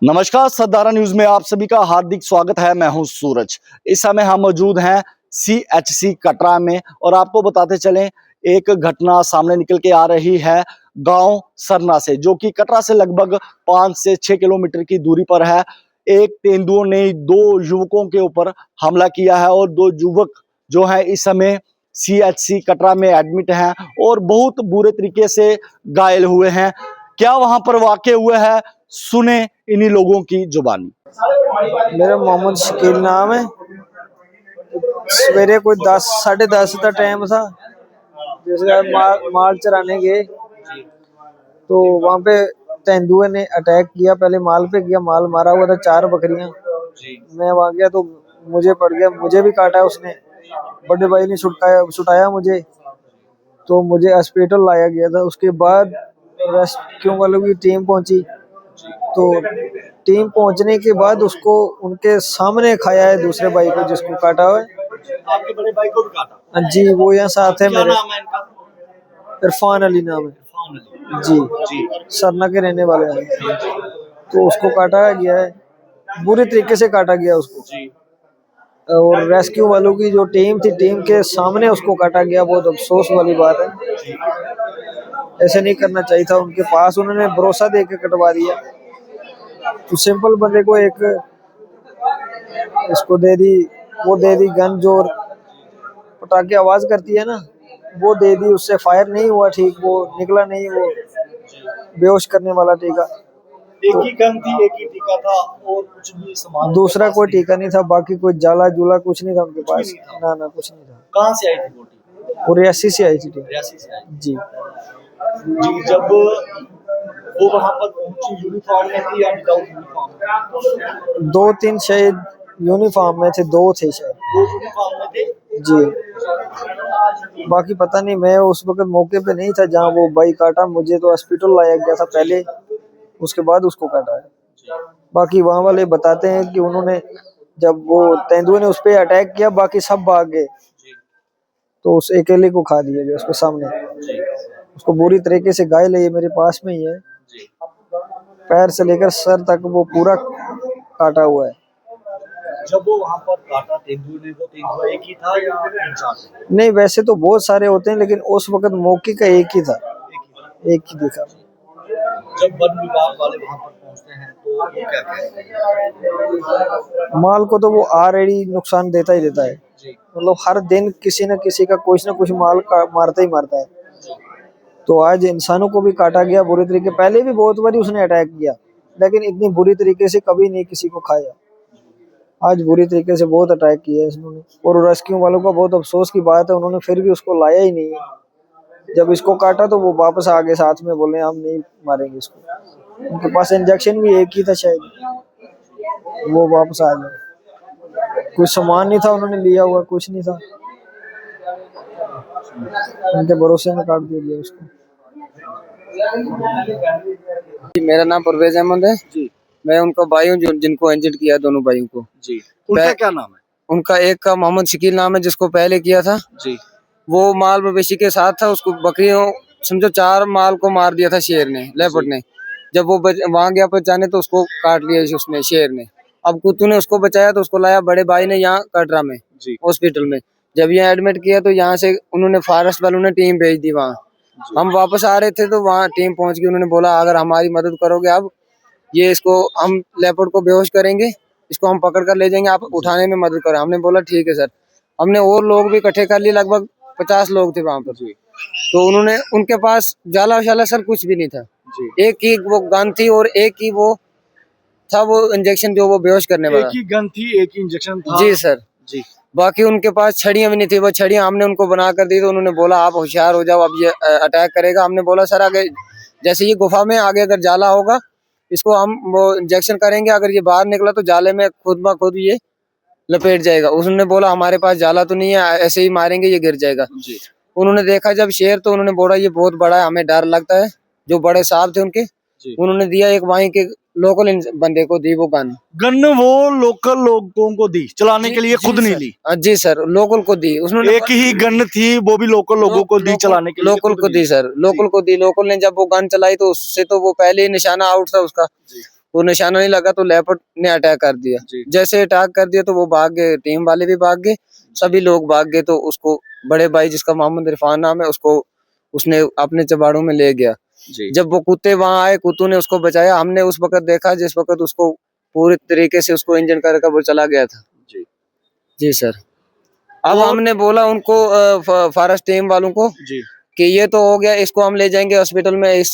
नमस्कार, सदारा न्यूज में आप सभी का हार्दिक स्वागत है। मैं हूं सूरज। इस समय हम मौजूद हैं CHC कटरा में और आपको बताते चलें, एक घटना सामने निकल के आ रही है गांव सरना से, जो कि कटरा से लगभग 5 से 6 किलोमीटर की दूरी पर है। एक तेंदुओं ने 2 युवकों के ऊपर हमला किया है और 2 युवक जो है इस समय CHC कटरा में एडमिट हैं और बहुत बुरे तरीके से घायल हुए हैं। क्या वहां पर वाकई हुआ है, सुने इन्हीं लोगों की जुबानी। मेरा मोहम्मद शकील नाम है। सवेरे कोई 10 साढ़े 10 का टाइम था, जिसका माल चराने गए तो वहां पे तेंदुए ने अटैक किया। पहले माल पे किया, माल मारा हुआ था 4 बकरियां। मैं वहां गया तो मुझे पड़ गया, मुझे भी काटा उसने। बड़े भाई ने छुटाया मुझे, तो मुझे हॉस्पिटल लाया गया था। उसके बाद रेस्क्यू वालों की टीम पहुंची, तो टीम पहुंचने के बाद उसको उनके सामने खाया है दूसरे भाई को, जिसको काटा हुआ है। आपके बड़े भाई को भी काटा? हाँ जी, वो यहाँ साथ है क्या मेरे। नाम है इनका? इरफान अली नाम है जी, सरना के रहने वाले हैं। तो उसको काटा गया है, बुरी तरीके से काटा गया उसको। और रेस्क्यू वालों की जो टीम थी, टीम के सामने उसको काटा गया। बहुत अफसोस वाली बात है, ऐसे नहीं करना चाहिए था उनके पास। उन्होंने भरोसा दे के कटवा दिया। तो सिंपल बंदे को एक इसको दे दी, वो दे दी गन जो पटाखे आवाज करती है ना, वो दे दी। उससे फायर नहीं हुआ ठीक, वो निकला नहीं, वो बेहोश करने वाला टीका। एक ही गन थी, एक ही टीका था और कुछ भी सामान? दूसरा कोई टीका नहीं था, बाकी कोई जाला जूला कुछ नहीं था उनके पास। ना ना, कुछ नहीं था। कहाँ से आई थी वो टीम? वो रियासी से आई थी टीम। रियासी से आई जी। जी। जब वो वहां पर पहुंची, यूनिफॉर्म में थी या विदाउट यूनिफॉर्म? 2-3 शायद यूनिफॉर्म में थे, 2 थे शायद। 2 यूनिफॉर्म में थे जी। बाकी पता नहीं, मैं उस वक्त मौके पे नहीं था जहाँ वो भाई काटा। मुझे तो हॉस्पिटल लाया गया था पहले, उसके बाद उसको काटा है। बाकी वहाँ वाले बताते हैं कि उन्होंने, जब वो तेंदुए ने उस पर अटैक किया, बाकी सब भाग गए, तो उस अकेले को खा दिया गया उसके सामने। उसको बुरी तरीके से घायल है, ये मेरे पास में ही है। पैर से लेकर सर तक वो पूरा काटा हुआ है। जब वो वहां पर काटा तेंदुए ने, वो तेंदुआ एक ही था या 3-4 थे? नहीं, वैसे तो बहुत सारे होते हैं, लेकिन उस वक्त मौके का एक ही था, एक ही दिखा। जब वन विभाग वाले वहां पर पहुंचते हैं तो वो क्या कहते हैं? माल को तो वो ऑलरेडी नुकसान देता ही देता है। मतलब हर दिन किसी न किसी का कुछ न कुछ माल का मारता ही मारता है। तो आज इंसानों को भी काटा गया बुरी तरीके। पहले भी बहुत बारी उसने अटैक किया, लेकिन इतनी बुरी तरीके से कभी नहीं किसी को खाया। आज बुरी तरीके से बहुत अटैक किया इन्होंने, और रेस्क्यू वालों का बहुत अफसोस की बात है, उन्होंने फिर भी उसको लाया ही नहीं है। जब इसको काटा तो वो वापस आ गए साथ में, बोले हम नहीं मारेंगे इसको। उनके पास इंजेक्शन भी एक ही था शायद, वो वापस आ गए। कुछ सामान नहीं था उन्होंने लिया हुआ, कुछ नहीं था, उनके भरोसे में काट दिया उसको। मेरा नाम परवेज अहमद है जी। मैं उनका भाई हूँ जिनको इंजर्ड किया, दोनों भाइयों को जी। उनका क्या नाम है? उनका एक का मोहम्मद शकील नाम है, जिसको पहले किया था जी। वो माल मवेशी के साथ था। उसको बकरियों समझो 4 माल को मार दिया था शेर ने, लेपर्ड ने। जब वो वहां गया बचाने तो उसको काट लिया उसने, शेर ने। अब कुत्तू ने उसको बचाया तो उसको लाया बड़े भाई ने यहाँ कटरा में हॉस्पिटल में। जब यहाँ एडमिट किया तो यहाँ से उन्होंने फॉरेस्ट वालों ने टीम भेज दी वहाँ। हम वापस आ रहे थे तो वहाँ टीम पहुंच गई। उन्होंने बोला अगर हमारी मदद करोगे, अब ये इसको हम लेपर्ड को बेहोश करेंगे, इसको हम पकड़ कर ले जाएंगे, आप उठाने में मदद करो। हमने बोला ठीक है सर। हमने और लोग भी इकट्ठे कर लिए, लगभग 50 लोग थे वहां पर। तो उन्होंने, उनके पास जाला शाला सर कुछ भी नहीं था। एक ही वो गन थी और एक ही वो था, वो इंजेक्शन जो वो बेहोश करने वाला। एक ही गन थी, एक ही इंजेक्शन था। जी सर जी। बाकी उनके पास छड़ियां भी नहीं थी। वो छड़ियां हमने उनको बना कर दी, तो उन्होंने बोला आप होशियार हो जाओ, अब ये अटैक करेगा। हमने बोला सर आगे जैसे ये गुफा में आगे अगर जाला होगा, इसको हम वो इंजेक्शन करेंगे, अगर ये बाहर निकला तो जाले में खुद ब खुद ये लपेट जाएगा। उसने बोला हमारे पास जाला तो नहीं है, ऐसे ही मारेंगे ये गिर जाएगा। उन्होंने देखा जब शेर, तो उन्होंने बोला ये बहुत बड़ा है, हमें डर लगता है। जो बड़े साहब थे उनके, उन्होंने दिया एक वहीं के लोकल बंदे को दी वो गन। वो लोकल लोगों को दी चलाने के लिए, खुद नहीं ली? जी सर, लोकल को दी उन्होंने। एक ही गन थी, वो भी लोकल लोगों को दी चलाने के लिए? लोकल को दी सर, लोकल को दी। लोकल ने जब वो गन चलाई तो उससे तो वो पहले ही निशाना आउट था उसका। वो निशाना नहीं लगा तो लेपर्ड ने अटैक कर दिया। जैसे अटैक कर दिया तो वो भाग गए, टीम वाले भी भाग गए, सभी लोग भाग गए। तो उसको बड़े भाई जिसका मोहम्मद इरफान नाम है, उसको उसने अपने चबाड़ों में ले गया। जब वो कुत्ते वहां आए, कुत्तों ने उसको बचाया। हमने उस वक्त देखा जिस वक्त उसको पूरी तरीके से उसको इंजन कर वो चला गया था। जी सर। अब हमने बोला उनको फॉरेस्ट टीम वालों को कि ये तो हो गया, इसको हम ले जाएंगे हॉस्पिटल में, इस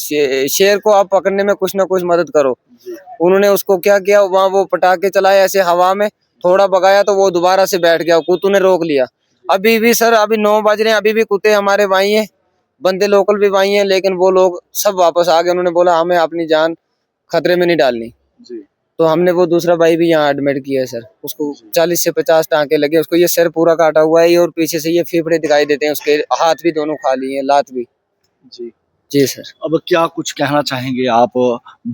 शेर को आप पकड़ने में कुछ ना कुछ मदद करो। उन्होंने उसको क्या किया, वहाँ वो पटाखे चलाए ऐसे हवा में, थोड़ा भगाया तो वो दोबारा से बैठ गया, कुत्तों ने रोक लिया। अभी भी सर, अभी 9 बज रहे हैं, अभी भी कुत्ते हमारे वहीं हैं, बंदे लोकल भी वहीं हैं, लेकिन वो लोग सब वापस आ गए। उन्होंने बोला हमें अपनी जान खतरे में नहीं डालनी। तो हमने वो दूसरा भाई भी यहाँ एडमिट किया है सर। उसको 40 से 50 टांके लगे, उसको ये सिर पूरा काटा हुआ है और पीछे से ये फेफड़े दिखाई देते हैं, उसके हाथ भी दोनों खाली हैं, लात भी। जी सर। अब क्या कुछ कहना चाहेंगे आप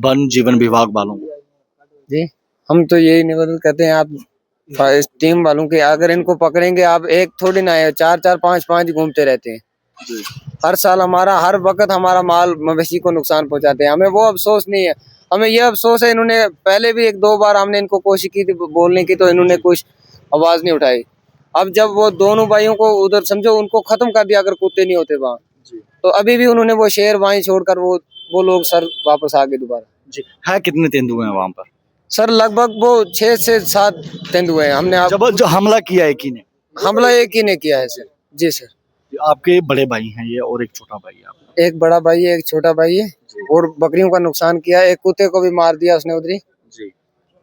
वन जीवन विभाग वालों को? जी, हम तो यही निवेदन करते हैं आप टीम वालों के, अगर इनको पकड़ेंगे, आप एक थोड़ी ना है, 4-4 5-5 घूमते रहते हैं। हर साल हमारा, हर वक्त हमारा माल मवेशी को नुकसान पहुंचाते हैं। हमें वो अफसोस नहीं है, हमें यह अफसोस है, इन्होंने पहले भी 1-2 बार हमने इनको कोशिश की थी बोलने की, तो इन्होंने कुछ आवाज नहीं उठाई। अब जब वो दोनों भाइयों को उधर समझो उनको खत्म कर दिया, अगर कुत्ते नहीं होते वहाँ, तो अभी भी उन्होंने वो शेर वहीं छोड़कर वो लोग सर वापस आ गए दोबारा। है कितने तेंदुए हैं वहाँ पर? सर लगभग वो 6 से 7 तेंदुए हैं। हमने जब जो हमला किया है कि ने? हमला एक ही ने किया है सर। जी सर। आपके बड़े भाई हैं ये और एक छोटा भाई है आपका? एक बड़ा भाई है, एक छोटा भाई है, और बकरियों का नुकसान किया है, एक कुत्ते को भी मार दिया उसने उधरी।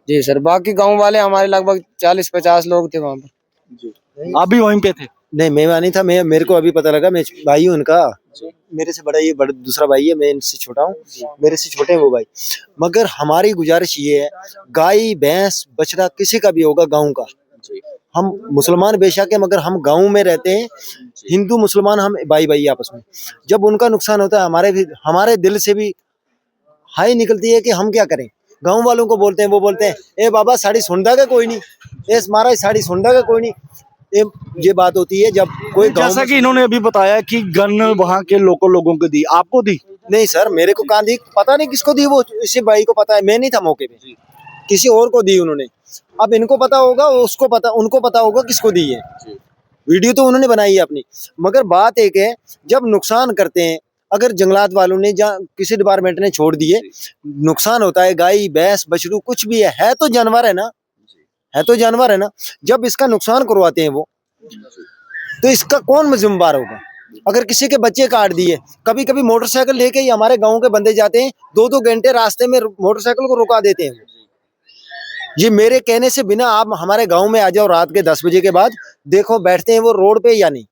जी सर। बाकी गांव वाले हमारे लगभग 40-50 लोग थे वहाँ पर। आप भी वहीं पे थे? नहीं, मैं वहाँ नहीं था, मैं मेरे को अभी पता लगा, मैं भाई हूँ उनका। मेरे से बड़ा ये दूसरा भाई है, मैं इनसे छोटा हूँ, मेरे से छोटे हैं वो भाई। मगर हमारी गुजारिश ये है, गाय भैंस बछड़ा किसी का भी होगा गाँव का, हम मुसलमान बेशक है मगर हम गाँव में रहते हैं, हिंदू मुसलमान हम भाई भाई आपस में। जब उनका नुकसान होता है हमारे दिल से भी हाय निकलती है कि हम क्या करें। गाँव वालों को बोलते हैं, वो बोलते हैं ए बाबा साड़ी सुनदा का कोई नहीं, ए महाराज साड़ी सुनदा का कोई नहीं। ये बात होती है जब कोई जैसा कि इन्होंने अभी बताया कि गन वहाँ के लोगों को दी, आपको दी? नहीं सर, मेरे को कहाँ दी, पता नहीं किसको दी, वो इसी भाई को पता है, मैं नहीं था मौके पे, किसी और को दी उन्होंने। अब इनको पता होगा, उसको पता, उनको पता होगा किसको दी है। वीडियो तो उन्होंने बनाई है अपनी। मगर बात एक है, जब नुकसान करते हैं, अगर जंगलात वालों ने या किसी डिपार्टमेंट ने छोड़ दिए, नुकसान होता है, गाय भैंस बछड़ू कुछ भी है तो जानवर है ना, है तो जानवर है ना। जब इसका नुकसान करवाते हैं वो, तो इसका कौन जिम्मेदार होगा? अगर किसी के बच्चे काट दिए, कभी कभी मोटरसाइकिल लेके ही हमारे गांव के बंदे जाते हैं, 2-2 घंटे रास्ते में मोटरसाइकिल को रुका देते हैं। ये मेरे कहने से बिना आप हमारे गांव में आ जाओ रात के 10 बजे के बाद, देखो बैठते हैं वो रोड पे या नहीं।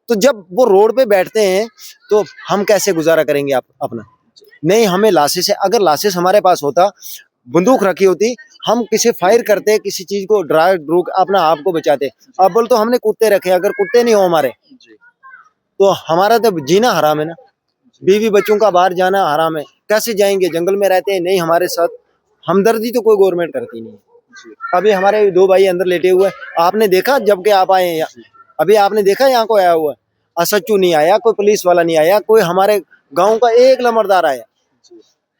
तो जब वो रोड पे बैठते हैं तो हम कैसे गुजारा करेंगे अपना? नहीं, हमें लाशें, अगर लाशें हमारे पास होता, बंदूक रखी होती, हम किसी फायर करते, किसी चीज को ड्रू अपना आप को बचाते। अब बोल तो हमने कुत्ते रखे, अगर कुत्ते नहीं हो हमारे तो हमारा तो जीना हराम है ना, बीवी बच्चों का बाहर जाना हराम है। कैसे जाएंगे? जंगल में रहते हैं, नहीं हमारे साथ हमदर्दी तो कोई गवर्नमेंट करती नहीं है। अभी हमारे 2 भाई अंदर लेटे हुए, आपने देखा जब के आप आए हैं, अभी आपने देखा यहाँ को आया हुआ, असच्चू नहीं आया, कोई पुलिस वाला नहीं आया, कोई हमारे गाँव का एक लमरदार आया।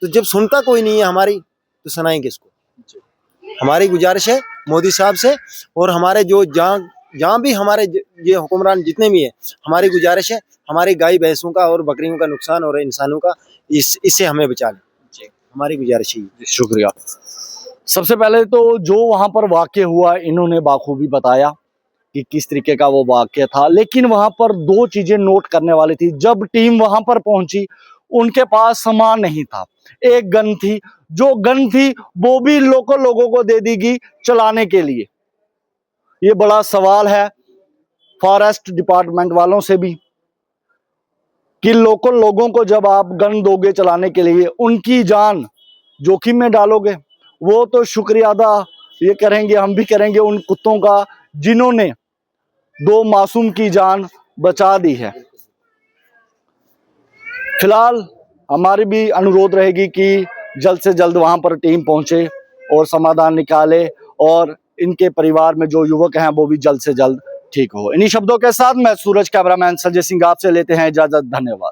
तो जब सुनता कोई नहीं है हमारी, तो सुनाएं किसको? हमारी गुजारिश है मोदी साहब से, और हमारे जो जहाँ भी हमारे ये हुक्मरान जितने भी हैं, हमारी गुजारिश है, हमारी गाय भैंसों का और बकरियों का नुकसान और इंसानों का, इससे हमें बचा लें, हमारी गुजारिश है। शुक्रिया। सबसे पहले तो जो वहां पर वाक्य हुआ, इन्होंने बाखूबी बताया कि किस तरीके का वो वाक्य था, लेकिन वहां पर 2 चीजें नोट करने वाली थी। जब टीम वहां पर पहुंची, उनके पास सामान नहीं था, एक गन थी, जो गन थी वो भी लोगों को दे दी गई चलाने के लिए। ये बड़ा सवाल है फॉरेस्ट डिपार्टमेंट वालों से भी कि लोकल लोगों को जब आप गन दोगे चलाने के लिए, उनकी जान जोखिम में डालोगे। वो तो शुक्रिया अदा ये करेंगे, हम भी करेंगे उन कुत्तों का जिन्होंने 2 मासूम की जान बचा दी है। फिलहाल हमारी भी अनुरोध रहेगी कि जल्द से जल्द वहां पर टीम पहुंचे और समाधान निकाले, और इनके परिवार में जो युवक हैं वो भी जल्द से जल्द ठीक हो। इन्हीं शब्दों के साथ मैं सूरज कैमरामैन संजय सिंह आपसे लेते हैं इजाजत। धन्यवाद।